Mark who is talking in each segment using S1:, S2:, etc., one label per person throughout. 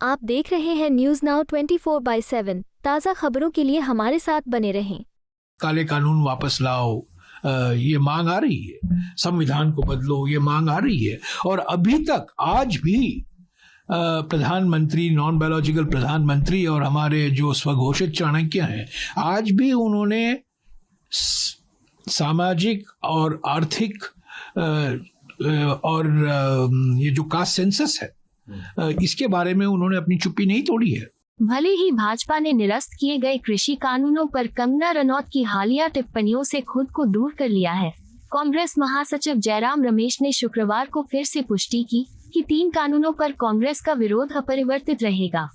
S1: आप देख रहे हैं न्यूज नाउ 24/7 ताज़ा खबरों के लिए हमारे साथ बने रहें।
S2: काले कानून वापस लाओ, ये मांग आ रही है। संविधान को बदलो, ये मांग आ रही है। और अभी तक आज भी प्रधानमंत्री, नॉन बायोलॉजिकल प्रधानमंत्री और हमारे जो स्वघोषित चाणक्य हैं, आज भी उन्होंने सामाजिक और आर्थिक और ये जो कास्ट सेंसस है, इसके बारे में उन्होंने अपनी चुप्पी नहीं तोड़ी है।
S1: भले ही भाजपा ने निरस्त किए गए कृषि कानूनों पर कंगना रनौत की हालिया टिप्पणियों से खुद को दूर कर लिया है, कांग्रेस महासचिव जयराम रमेश ने शुक्रवार को फिर से पुष्टि की कि 3 कानूनों पर कांग्रेस का विरोध अपरिवर्तित रहेगा।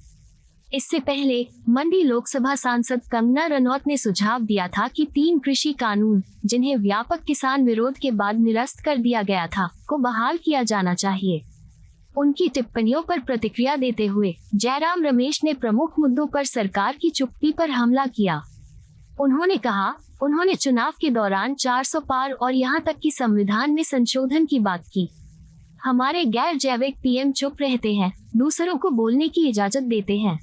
S1: इससे पहले मंडी लोकसभा सांसद कंगना रनौत ने सुझाव दिया था कि 3 कृषि कानून, जिन्हें व्यापक किसान विरोध के बाद निरस्त कर दिया गया था, को बहाल किया जाना चाहिए। उनकी टिप्पणियों पर प्रतिक्रिया देते हुए जयराम रमेश ने प्रमुख मुद्दों पर सरकार की चुप्पी पर हमला किया। उन्होंने कहा, उन्होंने चुनाव के दौरान 400 पार और यहां तक कि संविधान में संशोधन की बात की। हमारे गैर जैविक पीएम चुप रहते हैं, दूसरों को बोलने की इजाजत देते हैं।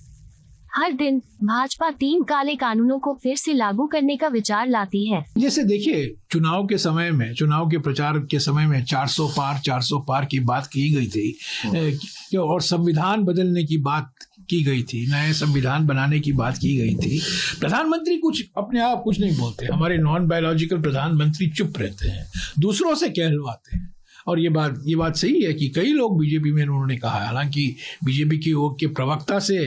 S1: हर दिन भाजपा 3 काले कानूनों को फिर से लागू करने का विचार लाती है।
S2: जैसे देखिए, चुनाव के समय में, चुनाव के प्रचार के समय में 400 पार की बात की गई थी और संविधान बदलने की बात की गई थी, नए संविधान बनाने की बात की गई थी। प्रधानमंत्री कुछ अपने आप कुछ नहीं बोलते, हमारे नॉन बायोलॉजिकल प्रधानमंत्री चुप रहते हैं, दूसरों से कहलवाते हैं। और ये बात सही है कि कई लोग बीजेपी में उन्होंने कहा, हालांकि बीजेपी की ओर के प्रवक्ता से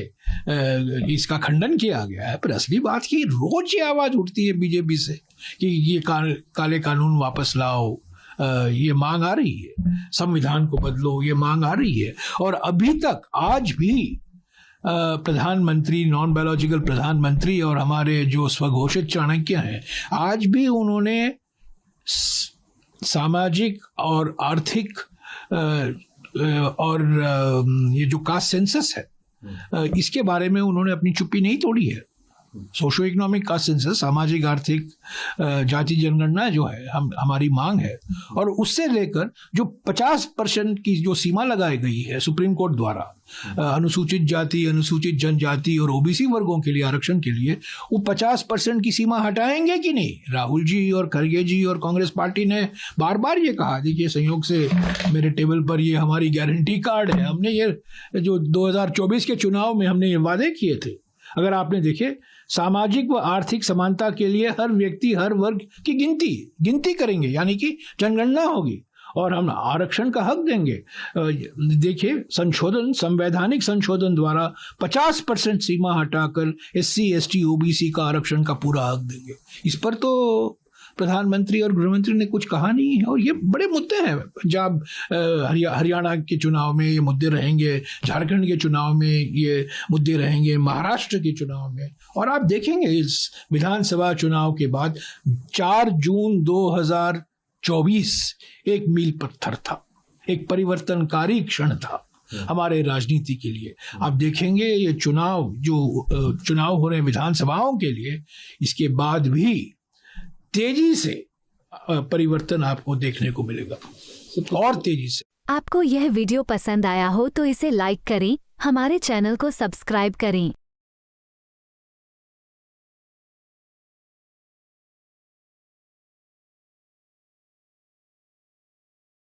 S2: इसका खंडन किया गया है, पर असली बात की रोज ये आवाज उठती है बीजेपी से कि ये काले कानून वापस लाओ, ये मांग आ रही है। संविधान को बदलो, ये मांग आ रही है। और अभी तक आज भी प्रधानमंत्री, नॉन बायोलॉजिकल प्रधानमंत्री और हमारे जो स्वघोषित चाणक्य हैं, आज भी उन्होंने सामाजिक और आर्थिक और ये जो कास्ट सेंसस है, इसके बारे में उन्होंने अपनी चुप्पी नहीं तोड़ी है। सोशो इकोनॉमिक कास्ट सेंसस, सामाजिक आर्थिक जाति जनगणना जो है हमारी मांग है, और उससे लेकर जो 50% की जो सीमा लगाई गई है सुप्रीम कोर्ट द्वारा अनुसूचित जाति, अनुसूचित जनजाति और ओबीसी वर्गों के लिए आरक्षण के लिए, वो 50% की सीमा हटाएंगे कि नहीं। राहुल जी और खड़गे जी और कांग्रेस पार्टी ने बार बार ये कहा। देखिए, संयोग से मेरे टेबल पर ये हमारी गारंटी कार्ड है। हमने ये जो 2024 के चुनाव में हमने ये वादे किए थे, अगर आपने देखे, सामाजिक व आर्थिक समानता के लिए हर व्यक्ति, हर वर्ग की गिनती करेंगे, यानी कि जनगणना होगी और हम आरक्षण का हक देंगे। देखिए, संवैधानिक संशोधन द्वारा 50% सीमा हटाकर SC, ST, OBC का आरक्षण का पूरा हक देंगे। इस पर तो प्रधानमंत्री और गृहमंत्री ने कुछ कहा नहीं है। और ये बड़े मुद्दे हैं। पंजाब, हरियाणा के चुनाव में ये मुद्दे रहेंगे, झारखंड के चुनाव में ये मुद्दे रहेंगे, महाराष्ट्र के चुनाव में। और आप देखेंगे इस विधानसभा चुनाव के बाद 4 जून 2024 एक मील पत्थर था, एक परिवर्तनकारी क्षण था हमारे राजनीति के लिए। आप देखेंगे ये चुनाव हो रहे विधानसभाओं के लिए, इसके बाद भी तेजी से परिवर्तन आपको देखने को मिलेगा, और तेजी से।
S1: आपको यह वीडियो पसंद आया हो तो इसे लाइक करें, हमारे चैनल को सब्सक्राइब करें।